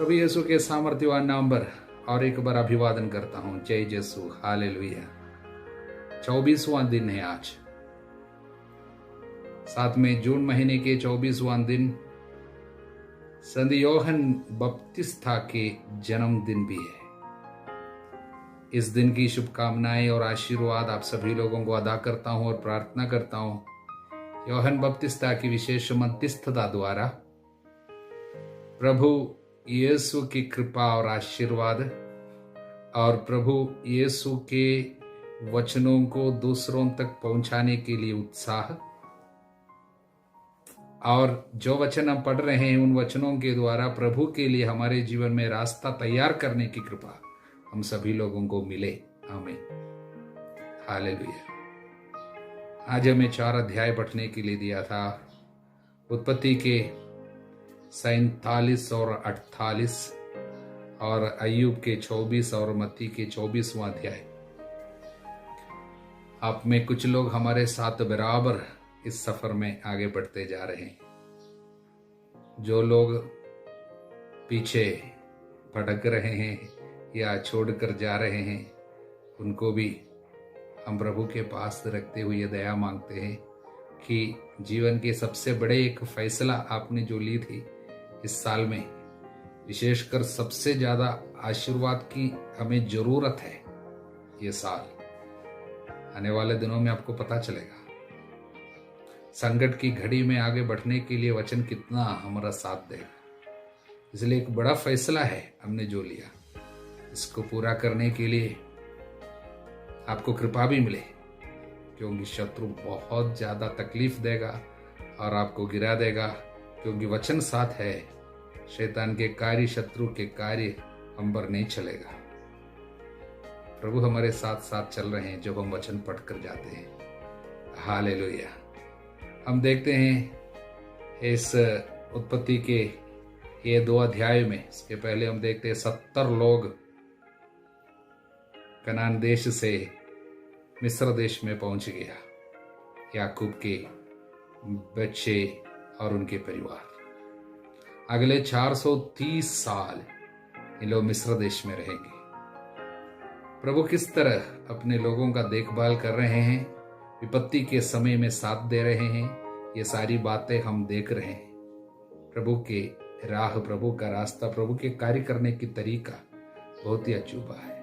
प्रभु यीशु के सामर्थ्यवान नाम पर और एक बार अभिवादन करता हूं। जय यीशु, हालेलुया। 24वां दिन है आज, 7 में जून महीने के 24वां दिन संत यूहन्ना बपतिस्ता के जन्मदिन भी है। इस दिन की शुभकामनाएं और आशीर्वाद आप सभी लोगों को अदा करता हूं और प्रार्थना करता हूं यूहन्ना बपतिस्ता की विशेष मध्यस्थता द्वारा प्रभु यीशु की कृपा और आशीर्वाद और प्रभु यीशु के वचनों को दूसरों तक पहुंचाने के लिए उत्साह, और जो वचन हम पढ़ रहे हैं उन वचनों के द्वारा प्रभु के लिए हमारे जीवन में रास्ता तैयार करने की कृपा हम सभी लोगों को मिले। आमीन, हालेलुया। आज हमें 4 अध्याय पढ़ने के लिए दिया था, उत्पत्ति के 47 और 48 और अय्यूब के 24 और मत्ती के 24वां अध्याय। आप में कुछ लोग हमारे साथ बराबर इस सफर में आगे बढ़ते जा रहे हैं। जो लोग पीछे भटक रहे हैं या छोड़कर जा रहे हैं, उनको भी हम प्रभु के पास रखते हुए दया मांगते हैं कि जीवन के सबसे बड़े एक फैसला आपने जो ली थी इस साल में, विशेषकर सबसे ज्यादा आशीर्वाद की हमें जरूरत है। ये साल आने वाले दिनों में आपको पता चलेगा संकट की घड़ी में आगे बढ़ने के लिए वचन कितना हमारा साथ देगा। इसलिए एक बड़ा फैसला है हमने जो लिया, इसको पूरा करने के लिए आपको कृपा भी मिले, क्योंकि शत्रु बहुत ज्यादा तकलीफ देगा और आपको गिरा देगा, क्योंकि वचन साथ है। शैतान के कार्य, शत्रु के कार्य हम पर नहीं चलेगा। प्रभु हमारे साथ साथ चल रहे हैं जब हम वचन पढ़कर जाते हैं। हालेलुया। हम देखते हैं इस उत्पत्ति के ये 2 अध्याय में, इसके पहले हम देखते हैं 70 लोग कनान देश से मिस्र देश में पहुंच गया, याकूब के बच्चे और उनके परिवार। अगले 430 साल ये लोग मिस्र देश में रहेंगे। प्रभु किस तरह अपने लोगों का देखभाल कर रहे हैं, विपत्ति के समय में साथ दे रहे हैं, ये सारी बातें हम देख रहे हैं। प्रभु के राह, प्रभु का रास्ता, प्रभु के कार्य करने की तरीका बहुत ही अजूबा है,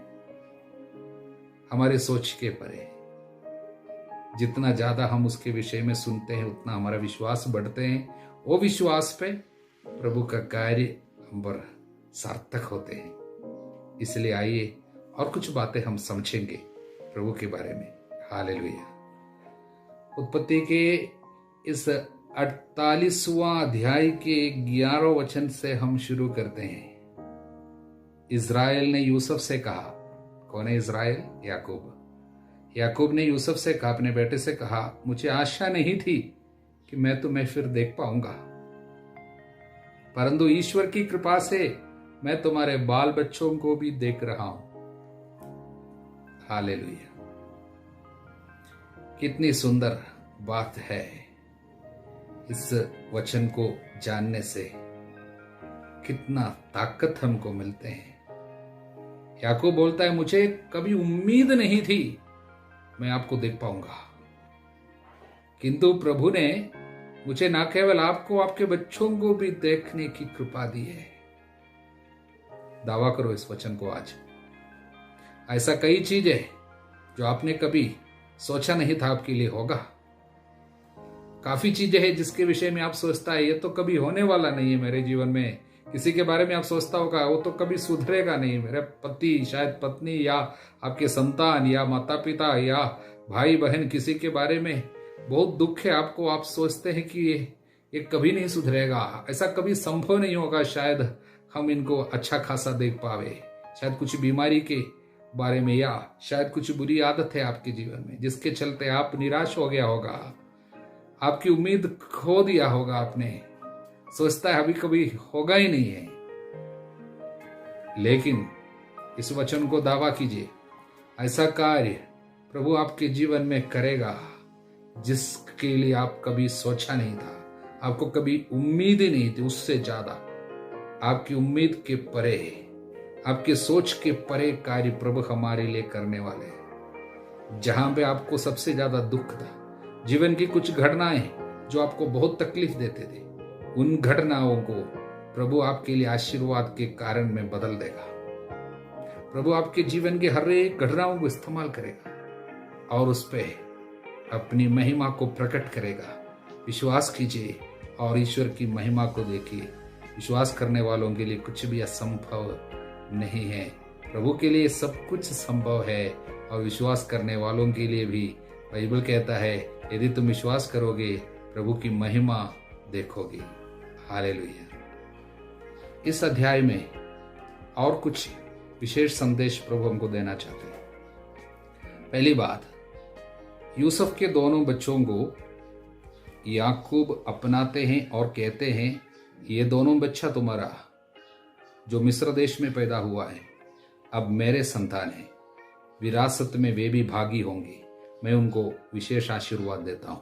हमारे सोच के परे। जितना ज्यादा हम उसके विषय में सुनते हैं उतना हमारा विश्वास बढ़ते हैं। वो विश्वास पे प्रभु का कार्य हम पर सार्थक होते हैं। इसलिए आइए और कुछ बातें हम समझेंगे प्रभु के बारे में। हालेलुया। उत्पत्ति के इस 48वां अध्याय के 11वें वचन से हम शुरू करते हैं। इज़राइल ने यूसुफ से कहा, कौन है इज़राइल? याकूब। याकूब ने यूसुफ से कहा, अपने बेटे से कहा, मुझे आशा नहीं थी कि मैं तुम्हें फिर देख पाऊंगा, परंतु ईश्वर की कृपा से मैं तुम्हारे बाल बच्चों को भी देख रहा हूं। हालेलुया। कितनी सुंदर बात है इस वचन को जानने से, कितना ताकत हमको मिलते हैं। याकूब बोलता है, मुझे कभी उम्मीद नहीं थी मैं आपको देख पाऊंगा, किंतु प्रभु ने मुझे ना केवल आपको, आपके बच्चों को भी देखने की कृपा दी है। दावा करो इस वचन को आज। ऐसा कई चीजें जो आपने कभी सोचा नहीं था आपके लिए होगा। काफी चीजें हैं जिसके विषय में आप सोचता है ये तो कभी होने वाला नहीं है मेरे जीवन में। किसी के बारे में आप सोचता होगा वो तो कभी सुधरेगा नहीं, मेरे पति, शायद पत्नी, या आपके संतान, या माता पिता, या भाई बहन, किसी के बारे में बहुत दुख है आपको। आप सोचते हैं कि ये कभी नहीं सुधरेगा, ऐसा कभी संभव नहीं होगा, शायद हम इनको अच्छा खासा देख पावे। शायद कुछ बीमारी के बारे में, या शायद कुछ बुरी आदत है आपके जीवन में जिसके चलते आप निराश हो गया होगा, आपकी उम्मीद खो दिया होगा आपने। सोचता है अभी कभी होगा ही नहीं है, लेकिन इस वचन को दावा कीजिए, ऐसा कार्य प्रभु आपके जीवन में करेगा जिसके लिए आप कभी सोचा नहीं था, आपको कभी उम्मीद ही नहीं थी। उससे ज्यादा आपकी उम्मीद के परे, आपके सोच के परे कार्य प्रभु हमारे लिए करने वाले हैं। जहां पे आपको सबसे ज्यादा दुख था, जीवन की कुछ घटनाएं जो आपको बहुत तकलीफ देते थे, उन घटनाओं को प्रभु आपके लिए आशीर्वाद के कारण में बदल देगा। प्रभु आपके जीवन के हर एक घटनाओं को इस्तेमाल करेगा और उस पे अपनी महिमा को प्रकट करेगा। विश्वास कीजिए और ईश्वर की महिमा को देखिए। विश्वास करने वालों के लिए कुछ भी असंभव नहीं है। प्रभु के लिए सब कुछ संभव है और विश्वास करने वालों के लिए भी बाइबल कहता है, यदि तुम विश्वास करोगे प्रभु की महिमा देखोगे। हालेलुया। इस अध्याय में और कुछ विशेष संदेश प्रभु हमको देना चाहते हैं। पहली बात, यूसुफ के दोनों बच्चों को याकूब अपनाते हैं और कहते हैं, ये दोनों बच्चा तुम्हारा जो मिस्र देश में पैदा हुआ है अब मेरे संतान है, विरासत में वे भी भागी होंगे, मैं उनको विशेष आशीर्वाद देता हूं।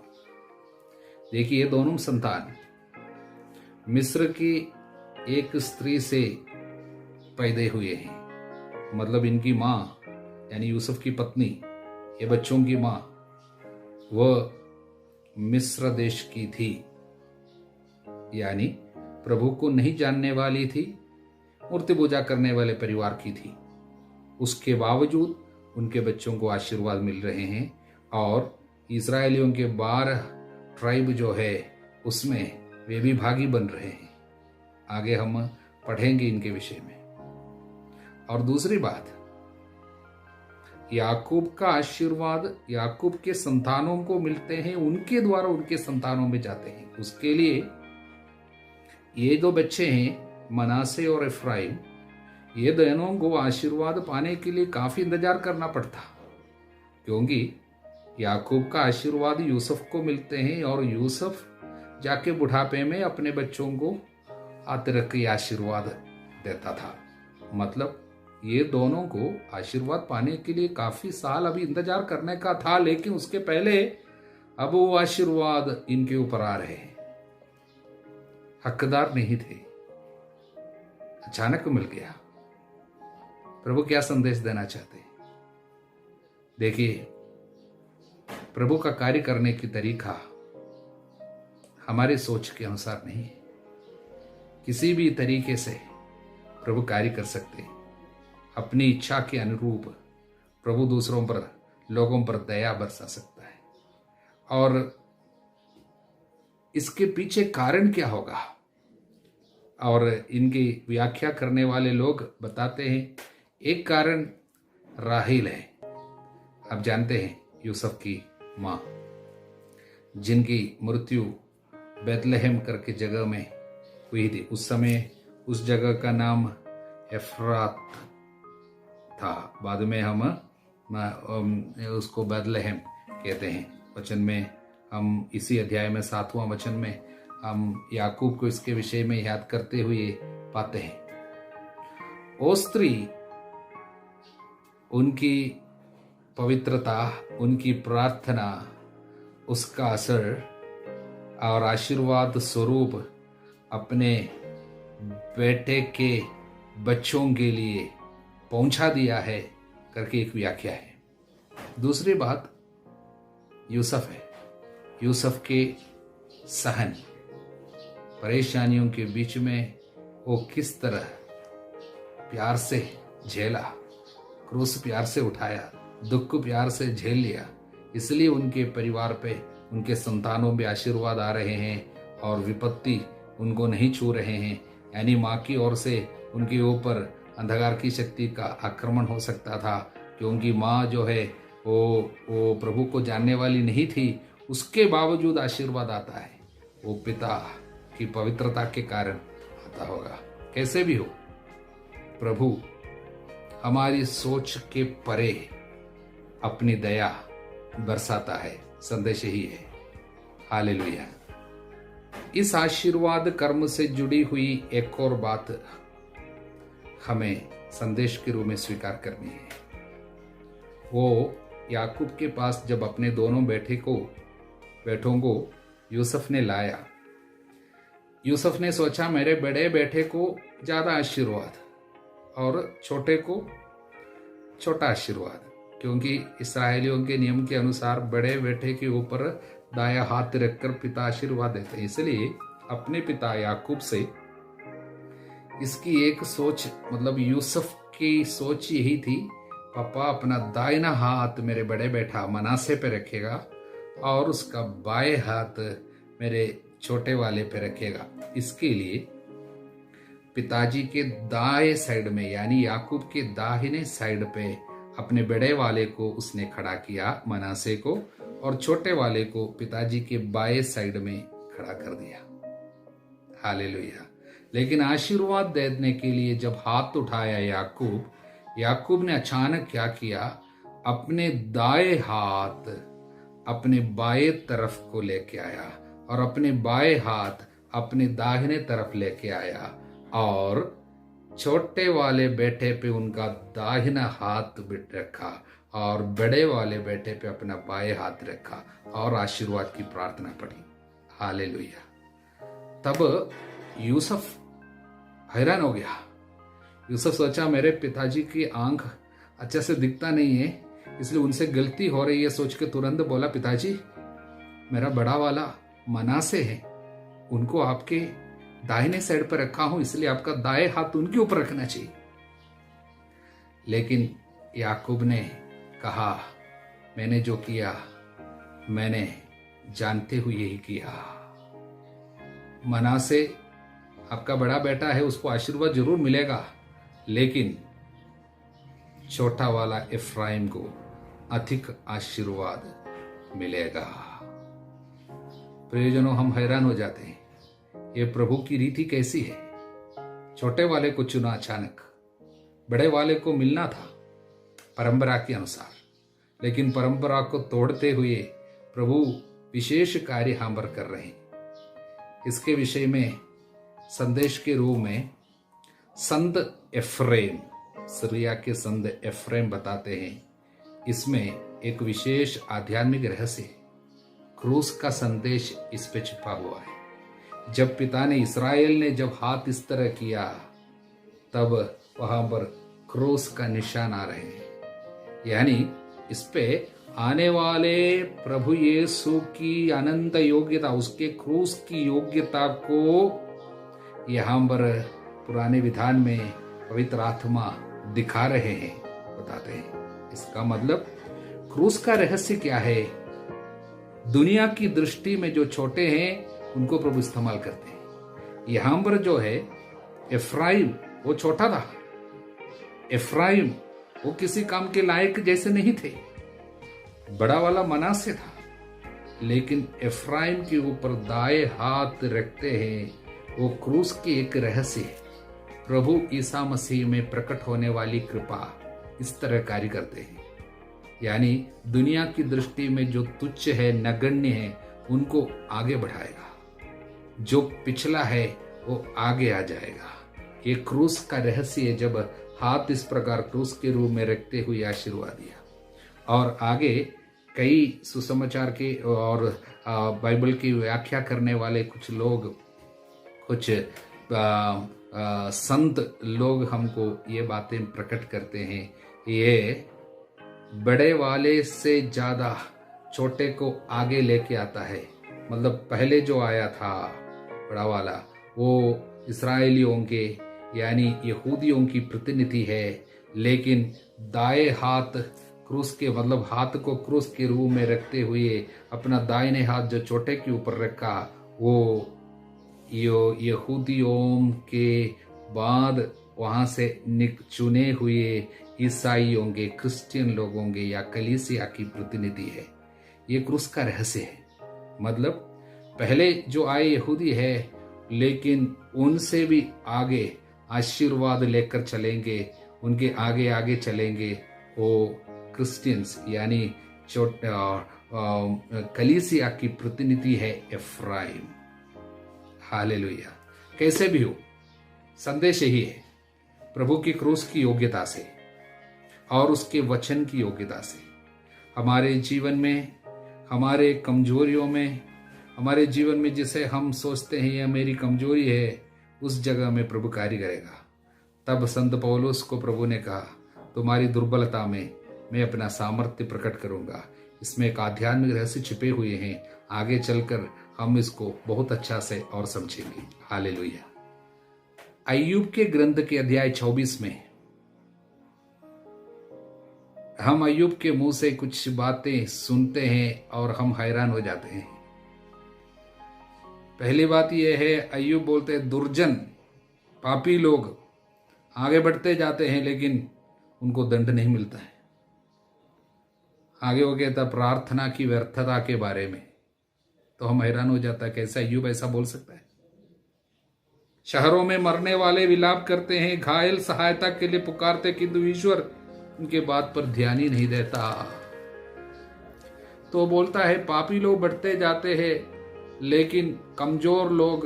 देखिए, ये दोनों संतान मिस्र की एक स्त्री से पैदा हुए हैं। मतलब इनकी माँ यानी यूसुफ की पत्नी, ये बच्चों की माँ, वह मिस्र देश की थी, यानी प्रभु को नहीं जानने वाली थी, मूर्ति पूजा करने वाले परिवार की थी। उसके बावजूद उनके बच्चों को आशीर्वाद मिल रहे हैं और इस्राएलियों के 12 ट्राइब जो है उसमें वे भी भागी बन रहे हैं। आगे हम पढ़ेंगे इनके विषय में। और दूसरी बात, याकूब का आशीर्वाद याकूब के संतानों को मिलते हैं, उनके द्वारा उनके संतानों में जाते हैं। उसके लिए ये दो बच्चे हैं, मनासे और इफ्राइम, ये दोनों को आशीर्वाद पाने के लिए काफी इंतजार करना पड़ता, क्योंकि याकूब का आशीर्वाद यूसुफ को मिलते हैं और यूसुफ जाके बुढ़ापे में अपने बच्चों को हाथ रख के आशीर्वाद देता था। मतलब ये दोनों को आशीर्वाद पाने के लिए काफी साल अभी इंतजार करने का था, लेकिन उसके पहले अब वो आशीर्वाद इनके ऊपर आ रहे हैं। हकदार नहीं थे, अचानक मिल गया। प्रभु क्या संदेश देना चाहते हैं? देखिए, प्रभु का कार्य करने की तरीका हमारे सोच के अनुसार नहीं है। किसी भी तरीके से प्रभु कार्य कर सकते हैं। अपनी इच्छा के अनुरूप प्रभु दूसरों पर, लोगों पर दया बरसा सकता है। और इसके पीछे कारण क्या होगा? और इनकी व्याख्या करने वाले लोग बताते हैं, एक कारण राहेल है। आप जानते हैं, यूसुफ की माँ, जिनकी मृत्यु बैतलहम करके जगह में हुई थी। उस समय उस जगह का नाम एफ्रात था। बाद में हम उसको बैतलहम कहते हैं। वचन में हम इसी अध्याय में 7वां वचन में हम याकूब को इसके विषय में याद करते हुए पाते हैं। वो स्त्री, उनकी पवित्रता, उनकी प्रार्थना, उसका असर और आशीर्वाद स्वरूप अपने बेटे के बच्चों के लिए पहुंचा दिया है करके एक व्याख्या है। दूसरी बात यूसुफ है। यूसुफ के सहन, परेशानियों के बीच में वो किस तरह प्यार से झेला, क्रूस प्यार से उठाया, दुख को प्यार से झेल लिया। इसलिए उनके परिवार पे, उनके संतानों पे आशीर्वाद आ रहे हैं और विपत्ति उनको नहीं छू रहे हैं। यानी माँ की ओर से उनके ऊपर अंधकार की शक्ति का आक्रमण हो सकता था, क्योंकि माँ जो है वो प्रभु को जानने वाली नहीं थी। उसके बावजूद आशीर्वाद आता है, वो पिता की पवित्रता के कारण आता होगा। कैसे भी हो, प्रभु हमारी सोच के परे अपनी दया बरसाता है। संदेश ही है। हालेलुया। इस आशीर्वाद कर्म से जुड़ी हुई एक और बात हमें संदेश के रूप में स्वीकार करनी है। वो याकूब के पास जब अपने दोनों बेटों को यूसुफ ने लाया, यूसुफ ने सोचा मेरे बड़े बेटे को ज्यादा आशीर्वाद और छोटे को छोटा आशीर्वाद, क्योंकि इस्राएलियों के नियम के अनुसार बड़े बेटे के ऊपर दाया हाथ रखकर पिता आशीर्वाद देते हैं। इसलिए अपने पिता याकूब से इसकी एक सोच, मतलब यूसुफ की सोच यही थी, पापा अपना दाहिना हाथ मेरे बड़े बेटा मनासे पे रखेगा और उसका बाएं हाथ मेरे छोटे वाले पे रखेगा। इसके लिए पिताजी के दाएं साइड में यानी याकूब के दाहिने साइड पे अपने बड़े वाले को उसने खड़ा किया मनासे को, और छोटे वाले को पिताजी के बाएं साइड में खड़ा कर दिया। हालेलुया। लेकिन आशीर्वाद देने के लिए जब हाथ उठाया याकूब ने अचानक क्या किया, अपने दाएं हाथ अपने बाएं तरफ को लेके आया और अपने बाएं हाथ अपने दाहिने तरफ लेके आया और छोटे वाले बेटे पे उनका दाहिना हाथ बिट रखा और बड़े वाले बेटे पे अपना बाएं हाथ रखा और आशीर्वाद की प्रार्थना पढ़ी। हालेलुया। तब यूसुफ हैरान हो गया। यूसुफ सोचा मेरे पिताजी की आंख अच्छे से दिखता नहीं है, इसलिए उनसे गलती हो रही है सोच के तुरंत बोला, पिताजी मेरा बड़ा वाला मनासे है, उनको आपके दाहिने साइड पर रखा हूं, इसलिए आपका दाएं हाथ उनके ऊपर रखना चाहिए। लेकिन याकूब ने कहा मैंने जो किया मैंने जानते हुए ही किया। मनासे आपका बड़ा बेटा है, उसको आशीर्वाद जरूर मिलेगा, लेकिन छोटा वाला इफ्राइम को अधिक आशीर्वाद मिलेगा। प्रियजनों, हम हैरान हो जाते हैं, ये प्रभु की रीति कैसी है। छोटे वाले को चुना अचानक, बड़े वाले को मिलना था परंपरा के अनुसार, लेकिन परंपरा को तोड़ते हुए प्रभु विशेष कार्य हम पर कर रहे हैं। इसके विषय में संदेश के रूप में संत एफ्रेम, सीरिया के संत एफ्रेम बताते हैं, इसमें एक विशेष आध्यात्मिक रहस्य है। क्रूस का संदेश इस पे छिपा हुआ है। जब पिता ने इस्राएल ने जब हाथ इस तरह किया, तब वहां पर क्रूस का निशान आ रहे हैं, यानी इस पे आने वाले प्रभु यीशु की अनंत योग्यता, उसके क्रूस की योग्यता को यहाँ पर पुराने विधान में पवित्र आत्मा दिखा रहे हैं, बताते हैं। इसका मतलब क्रूस का रहस्य क्या है। दुनिया की दृष्टि में जो छोटे हैं उनको प्रभु इस्तेमाल करते हैं। यहां पर जो है इफ्राइम, वो छोटा था। इफ्राइम वो किसी काम के लायक जैसे नहीं थे। बड़ा वाला मनासे था, लेकिन इफ्राइम के ऊपर दाएं हाथ रखते हैं, वो क्रूस की एक रहस्य है। प्रभु ईसा मसीह में प्रकट होने वाली कृपा इस तरह कार्य करते हैं, यानी दुनिया की दृष्टि में जो तुच्छ है, नगण्य है, उनको आगे बढ़ाएगा। जो पिछला है वो आगे आ जाएगा। ये क्रूस का रहस्य है। जब हाथ इस प्रकार क्रूस के रूप में रखते हुए आशीर्वाद दिया, और आगे कई सुसमाचार के और बाइबल की व्याख्या करने वाले कुछ लोग, कुछ संत लोग हमको ये बातें प्रकट करते हैं। ये बड़े वाले से ज्यादा छोटे को आगे लेके आता है। मतलब पहले जो आया था बड़ा वाला, वो इस्राएलियों के यानी यहूदियों की प्रतिनिधि है, लेकिन दाएं हाथ क्रूस के, मतलब हाथ को क्रूस के रूप में रखते हुए अपना दाहिने हाथ जो छोटे के ऊपर रखा, वो यहूदियों के बाद वहां से चुने हुए ईसाइयों के, क्रिश्चियन लोगों के या कलीसिया की प्रतिनिधि है। ये क्रूस का रहस्य है। मतलब पहले जो आए यहूदी है, लेकिन उनसे भी आगे आशीर्वाद लेकर चलेंगे, उनके आगे आगे चलेंगे वो क्रिश्चियंस, यानी कलीसिया की प्रतिनिधि है इफ्राइम। हालेलुया। कैसे भी हो, संदेश यही है, प्रभु की क्रूस की योग्यता से और उसके वचन की योग्यता से हमारे जीवन में, हमारे कमजोरियों में, हमारे जीवन में जिसे हम सोचते हैं यह मेरी कमजोरी है, उस जगह में प्रभु कार्य करेगा। तब संत पौलुस को प्रभु ने कहा, तुम्हारी दुर्बलता में मैं अपना सामर्थ्य प्रकट करूंगा। इसमें एक आध्यात्मिक रहस्य छिपे हुए हैं, आगे चलकर हम इसको बहुत अच्छा से और समझेंगे। हालेलुया। अय्यूब के ग्रंथ के अध्याय 24 में हम अय्यूब के मुंह से कुछ बातें सुनते हैं और हम हैरान हो जाते हैं। पहली बात यह है, अय्यूब बोलते हैं दुर्जन पापी लोग आगे बढ़ते जाते हैं लेकिन उनको दंड नहीं मिलता है। आगे वो कहता प्रार्थना की व्यर्थता के बारे में, तो हम हैरान हो जाता है कैसा अय्यूब ऐसा बोल सकता है। शहरों में मरने वाले विलाप करते हैं, घायल सहायता के लिए पुकारते, किंतु ईश्वर उनके बात पर ध्यान ही नहीं देता। तो बोलता है पापी लोग बढ़ते जाते हैं लेकिन कमजोर लोग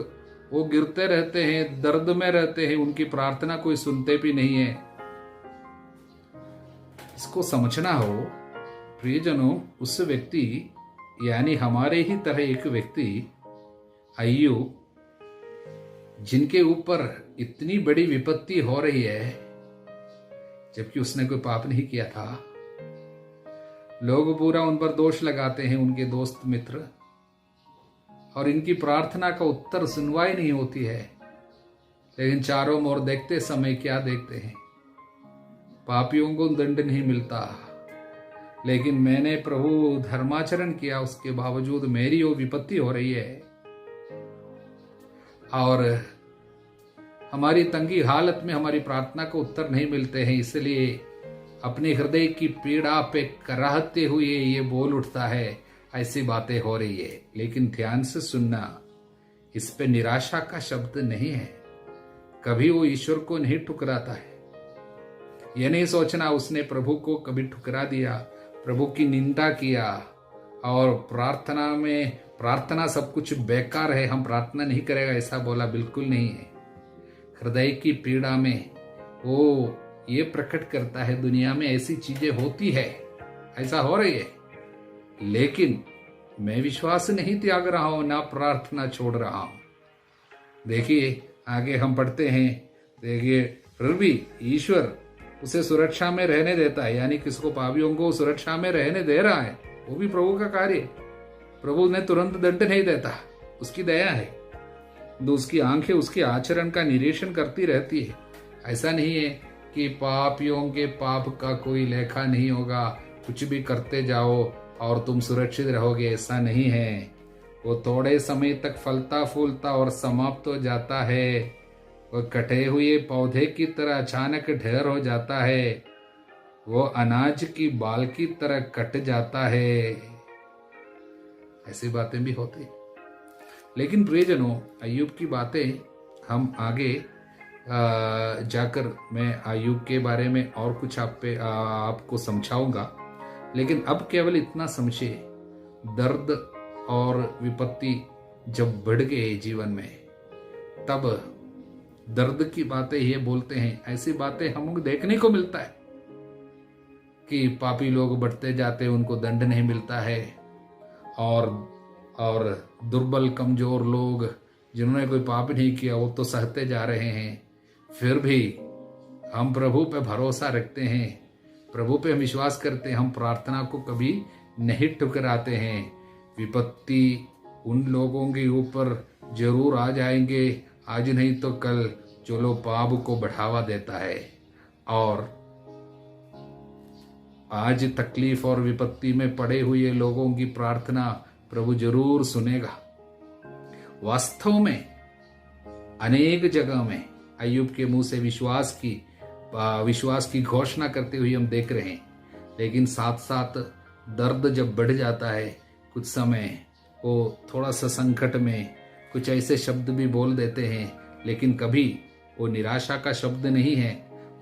वो गिरते रहते हैं, दर्द में रहते हैं, उनकी प्रार्थना कोई सुनते भी नहीं है। इसको समझना हो प्रियजनों, उस व्यक्ति यानी हमारे ही तरह एक व्यक्ति अय्यूब, जिनके ऊपर इतनी बड़ी विपत्ति हो रही है जबकि उसने कोई पाप नहीं किया था, लोग पूरा उन पर दोष लगाते हैं, उनके दोस्त मित्र, और इनकी प्रार्थना का उत्तर सुनवाई नहीं होती है। लेकिन चारों ओर देखते समय क्या देखते हैं, पापियों को दंड नहीं मिलता, लेकिन मैंने प्रभु धर्माचरण किया, उसके बावजूद मेरी वो विपत्ति हो रही है। और हमारी तंगी हालत में हमारी प्रार्थना को उत्तर नहीं मिलते हैं, इसलिए अपने हृदय की पीड़ा पे कराहते हुए ये बोल उठता है, ऐसी बातें हो रही है। लेकिन ध्यान से सुनना, इस पे निराशा का शब्द नहीं है। कभी वो ईश्वर को नहीं ठुकराता है। ये नहीं सोचना उसने प्रभु को कभी ठुकरा दिया, प्रभु की निंदा किया और प्रार्थना सब कुछ बेकार है, हम प्रार्थना नहीं करेगा, ऐसा बोला बिल्कुल नहीं है। हृदय की पीड़ा में वो ये प्रकट करता है दुनिया में ऐसी चीजें होती है, ऐसा हो रही है, लेकिन मैं विश्वास नहीं त्याग रहा हूं, ना प्रार्थना छोड़ रहा हूं। देखिए आगे हम पढ़ते हैं, देखिए फिर भी ईश्वर उसे सुरक्षा में रहने देता है, यानी किसको, पापियों को सुरक्षा में रहने दे रहा है, वो भी प्रभु का कार्य। प्रभु ने तुरंत दंड नहीं देता, उसकी दया है, तो उसकी आंखें उसके आचरण का निरीक्षण करती रहती है। ऐसा नहीं है कि पापियों के पाप का कोई लेखा नहीं होगा, कुछ भी करते जाओ और तुम सुरक्षित रहोगे, ऐसा नहीं है। वो थोड़े समय तक फलता फूलता और समाप्त हो जाता है। वो कटे हुए पौधे की तरह अचानक ढेर हो जाता है, वो अनाज की बाल की तरह कट जाता है। ऐसी बातें भी होती। लेकिन प्रियजनों, अय्यूब की बातें हम आगे जाकर मैं अय्यूब के बारे में और कुछ आपको समझाऊंगा, लेकिन अब केवल इतना समझे, दर्द और विपत्ति जब बढ़ गए जीवन में, तब दर्द की बातें ये बोलते हैं। ऐसी बातें हमको देखने को मिलता है कि पापी लोग बढ़ते जाते, उनको दंड नहीं मिलता है, और दुर्बल कमजोर लोग जिन्होंने कोई पाप नहीं किया वो तो सहते जा रहे हैं। फिर भी हम प्रभु पे भरोसा रखते हैं, प्रभु पे हम विश्वास करते हैं, हम प्रार्थना को कभी नहीं ठुकराते हैं। विपत्ति उन लोगों के ऊपर जरूर आ जाएंगे, आज नहीं तो कल, जो लोग पाप को बढ़ावा देता है, और आज तकलीफ और विपत्ति में पड़े हुए लोगों की प्रार्थना प्रभु जरूर सुनेगा। वास्तव में अनेक जगह में अय्यूब के मुंह से विश्वास की घोषणा करते हुए हम देख रहे हैं, लेकिन साथ साथ दर्द जब बढ़ जाता है, कुछ समय वो थोड़ा सा संकट में कुछ ऐसे शब्द भी बोल देते हैं, लेकिन कभी वो निराशा का शब्द नहीं है,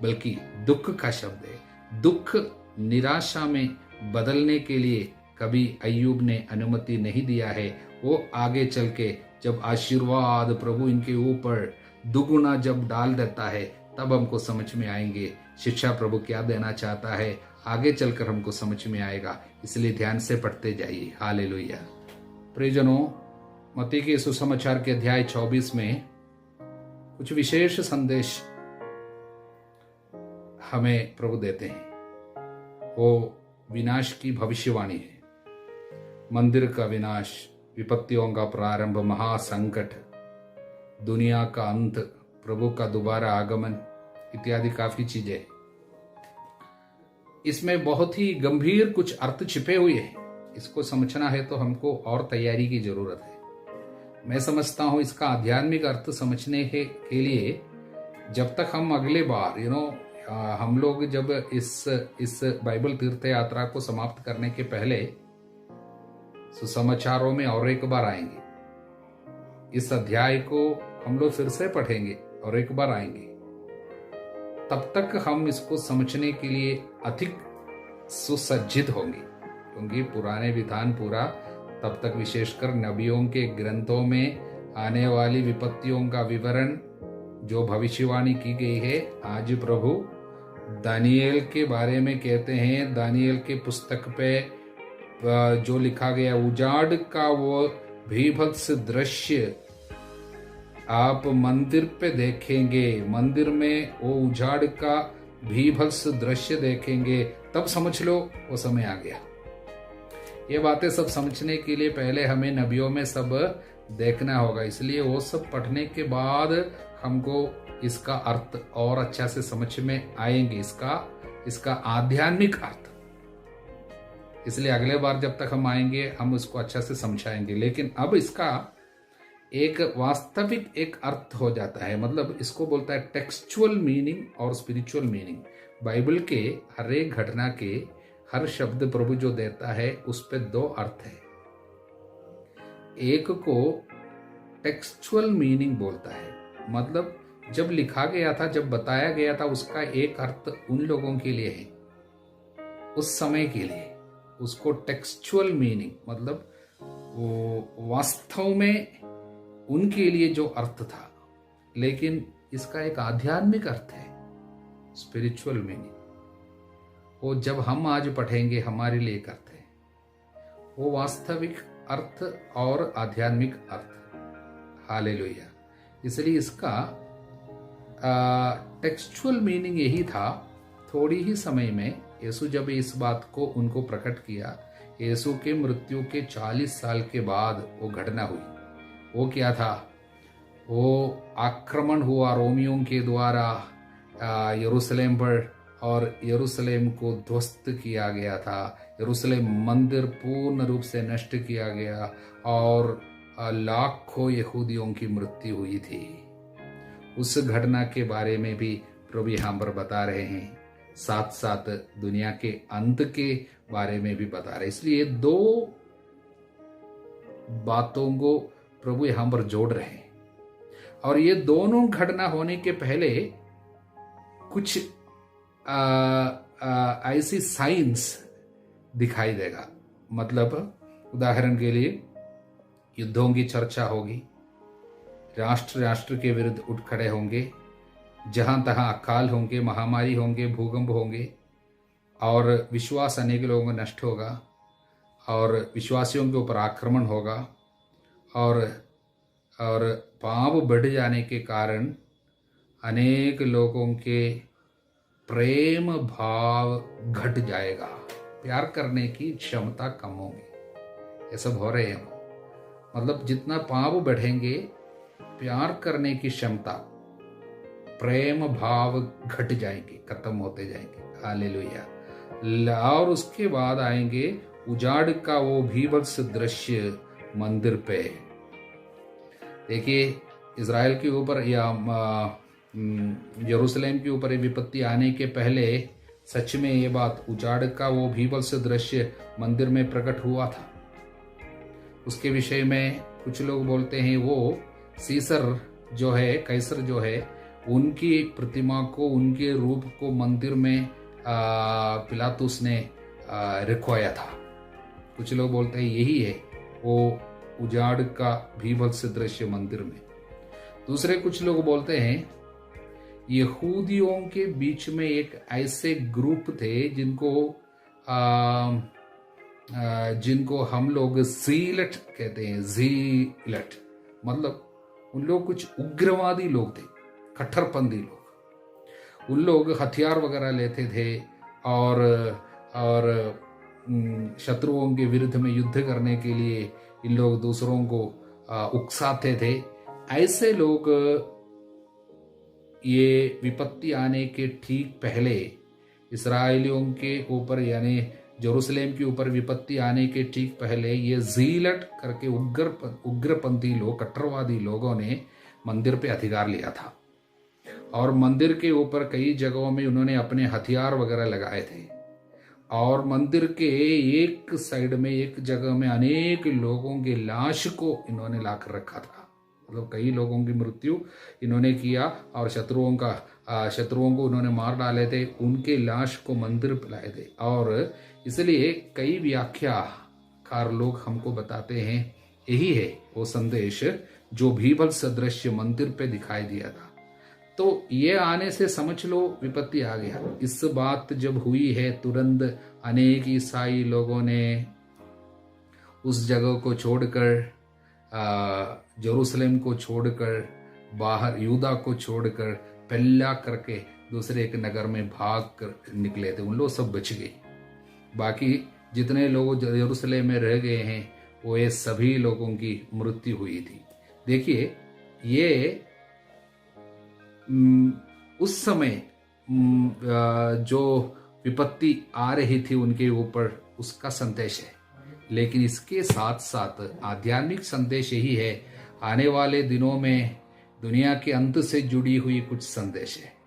बल्कि दुख का शब्द है। दुख निराशा में बदलने के लिए कभी अय्यूब ने अनुमति नहीं दिया है। वो आगे चल के जब आशीर्वाद प्रभु इनके ऊपर दुगुना जब डाल देता है, तब हमको समझ में आएंगे शिक्षा प्रभु क्या देना चाहता है, आगे चलकर हमको समझ में आएगा। इसलिए ध्यान से पढ़ते जाइए। हालेलुया। प्रियजनों, मत्ती के सुसमाचार के अध्याय 24 में कुछ विशेष संदेश हमें प्रभु देते हैं। वो विनाश की भविष्यवाणी है, मंदिर का विनाश, विपत्तियों का प्रारंभ, महासंकट, दुनिया का अंत, प्रभु का दोबारा आगमन इत्यादि काफी चीजें। इसमें बहुत ही गंभीर कुछ अर्थ छिपे हुए हैं। इसको समझना है तो हमको और तैयारी की जरूरत है। मैं समझता हूं इसका आध्यात्मिक अर्थ समझने के लिए जब तक हम अगले बार हम लोग जब इस बाइबल तीर्थ यात्रा को समाप्त करने के पहले सुसमाचारों में और एक बार आएंगे, इस अध्याय को हम लोग फिर से पढ़ेंगे और एक बार आएंगे, तब तक हम इसको समझने के लिए अधिक सुसज्जित होंगे। क्योंकि पुराने विधान पूरा तब तक, विशेषकर नबियों के ग्रंथों में आने वाली विपत्तियों का विवरण जो भविष्यवाणी की गई है, आज प्रभु दानिएल के बारे में कहते हैं। दानिएल के पुस्तक पे जो लिखा गया, उजाड़ का वो भीभत्स दृश्य आप मंदिर पे देखेंगे, मंदिर में वो उजाड़ का भीभत्स दृश्य देखेंगे, तब समझ लो वो समय आ गया। ये बातें सब समझने के लिए पहले हमें नबियों में सब देखना होगा। इसलिए वो सब पढ़ने के बाद हमको इसका अर्थ और अच्छा से समझ में आएंगे, इसका आध्यात्मिक अर्थ। इसलिए अगले बार जब तक हम आएंगे हम उसको अच्छा से समझाएंगे। लेकिन अब इसका एक वास्तविक एक अर्थ हो जाता है, मतलब इसको बोलता है टेक्सचुअल मीनिंग और स्पिरिचुअल मीनिंग। बाइबल के हर एक घटना के हर शब्द प्रभु जो देता है उस पे दो अर्थ है। एक को टेक्सचुअल मीनिंग बोलता है, मतलब जब लिखा गया था, जब बताया गया था, उसका एक अर्थ उन लोगों के लिए है, उस समय के लिए। उसको टेक्सचुअल मीनिंग मतलब वो वास्तव में उनके लिए जो अर्थ था। लेकिन इसका एक आध्यात्मिक अर्थ है, स्पिरिचुअल मीनिंग। वो जब हम आज पढ़ेंगे हमारे लिए एक अर्थ है, वो वास्तविक अर्थ और आध्यात्मिक अर्थ। हालेलुया। इसलिए इसका टेक्सचुअल मीनिंग यही था। थोड़ी ही समय में यीशु जब इस बात को उनको प्रकट किया, यीशु के मृत्यु के 40 साल के बाद वो घटना हुई। वो क्या था? वो आक्रमण हुआ रोमियों के द्वारा यरूशलेम पर, और यरूशलेम को ध्वस्त किया गया था। यरूशलेम मंदिर पूर्ण रूप से नष्ट किया गया और लाखों यहूदियों की मृत्यु हुई थी। उस घटना के बारे में भी प्रभु यहाँ पर बता रहे हैं, साथ साथ दुनिया के अंत के बारे में भी बता रहे। इसलिए दो बातों को प्रभु यहाँ पर जोड़ रहे हैं। और ये दोनों घटना होने के पहले कुछ ऐसी साइंस दिखाई देगा। मतलब उदाहरण के लिए युद्धों की चर्चा होगी, राष्ट्र राष्ट्र के विरुद्ध उठ खड़े होंगे, जहां तहां अकाल होंगे, महामारी होंगे, भूकंप होंगे, और विश्वास अनेक लोगों का नष्ट होगा और विश्वासियों के ऊपर आक्रमण होगा, और पाप बढ़ जाने के कारण अनेक लोगों के प्रेम भाव घट जाएगा, प्यार करने की क्षमता कम होगी। ये सब हो रहे हैं। मतलब जितना पाप बढ़ेंगे, प्यार करने की क्षमता, प्रेम भाव घट जाएंगे, खत्म होते जाएंगे। हालेलुया। और उसके बाद आएंगे उजाड़ का वो भीभत्स दृश्य मंदिर पे। देखिए, इज़राइल के ऊपर या यरूशलेम के ऊपर विपत्ति आने के पहले सच में ये बात, उजाड़ का वो भीभत्स दृश्य मंदिर में प्रकट हुआ था। उसके विषय में कुछ लोग बोलते हैं वो सीसर जो है, कैसर जो है, उनकी प्रतिमा को, उनके रूप को मंदिर में पिलातुस ने रखवाया था। कुछ लोग बोलते हैं यही है वो उजाड़ का भीभत्स दृश्य मंदिर में। दूसरे कुछ लोग बोलते हैं यहूदियों के बीच में एक ऐसे ग्रुप थे जिनको जिनको हम लोग जीलट कहते हैं, जीलट मतलब उन लोग कुछ उग्रवादी लोग थे, कट्टरपंथी लोग। उन लोग हथियार वगैरह लेते थे और शत्रुओं के विरुद्ध में युद्ध करने के लिए इन लोग दूसरों को उकसाते थे। ऐसे लोग ये विपत्ति आने के ठीक पहले इस्राएलियों के ऊपर यानी जेरूसलेम के ऊपर विपत्ति आने के ठीक पहले ये जीलट करके उग्रपंथी लोग, कट्टरवादी लोगों ने मंदिर पे अधिकार लिया था और मंदिर के ऊपर कई जगहों में उन्होंने अपने हथियार वगैरह लगाए थे और मंदिर के एक साइड में एक जगह में अनेक लोगों के लाश को इन्होंने लाकर रखा था। मतलब कई लोगों की मृत्यु इन्होंने किया और शत्रुओं को उन्होंने मार डाले थे, उनके लाश को मंदिर पे लाए थे। और इसलिए कई व्याख्याकार लोग हमको बताते हैं यही है वो संदेश जो भीभत्स सदृश मंदिर पे दिखाई दिया था। तो ये आने से समझ लो विपत्ति आ गया। इस बात जब हुई है तुरंत अनेक ईसाई लोगों ने उस जगह को छोड़कर, जेरूसलेम को छोड़कर, बाहर यूदा को छोड़कर पल्ला करके दूसरे एक नगर में भाग कर निकले थे। उन लोग सब बच गए। बाकी जितने लोग जेरूसलेम में रह गए हैं वो ये सभी लोगों की मृत्यु हुई थी। देखिए ये उस समय जो विपत्ति आ रही थी उनके ऊपर उसका संदेश है, लेकिन इसके साथ साथ आध्यात्मिक संदेश यही है, आने वाले दिनों में दुनिया के अंत से जुड़ी हुई कुछ संदेश है।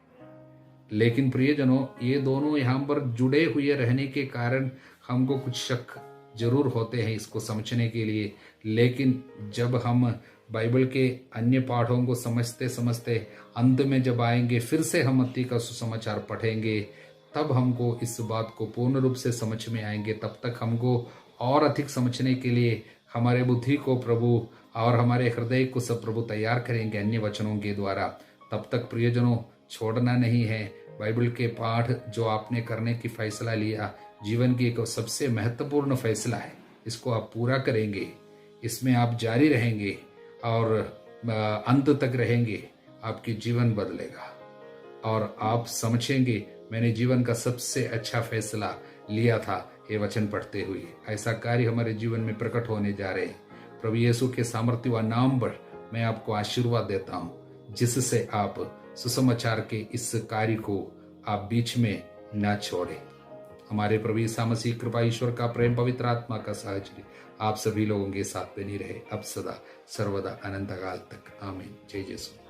लेकिन प्रियजनों, ये दोनों यहाँ पर जुड़े हुए रहने के कारण हमको कुछ शक जरूर होते हैं इसको समझने के लिए। लेकिन जब हम बाइबल के अन्य पाठों को समझते समझते अंत में जब आएंगे, फिर से हम मत्ती का सुसमाचार पढ़ेंगे, तब हमको इस बात को पूर्ण रूप से समझ में आएंगे। तब तक हमको और अधिक समझने के लिए हमारे बुद्धि को प्रभु और हमारे हृदय को सब प्रभु तैयार करेंगे अन्य वचनों के द्वारा। तब तक प्रियजनों छोड़ना नहीं है। बाइबल के पाठ जो आपने करने की फैसला लिया, जीवन की एक सबसे महत्वपूर्ण फैसला है। इसको आप पूरा करेंगे, इसमें आप जारी रहेंगे और अंत तक रहेंगे, आपकी जीवन बदलेगा और आप समझेंगे मैंने जीवन का सबसे अच्छा फैसला लिया था ये वचन पढ़ते हुए। ऐसा कार्य हमारे जीवन में प्रकट होने जा रहे हैं। प्रभु यीशु के सामर्थ्य व नाम पर मैं आपको आशीर्वाद देता हूँ, जिससे आप सुसमाचार के इस कार्य को आप बीच में न छोड़ें। हमारे प्रभु यीशु मसीह कृपा, ईश्वर का प्रेम, पवित्र आत्मा का साहचर्य आप सभी लोगों के साथ बनी रहे, अब सदा सर्वदा अनंत काल तक। आमीन। जय यीशु।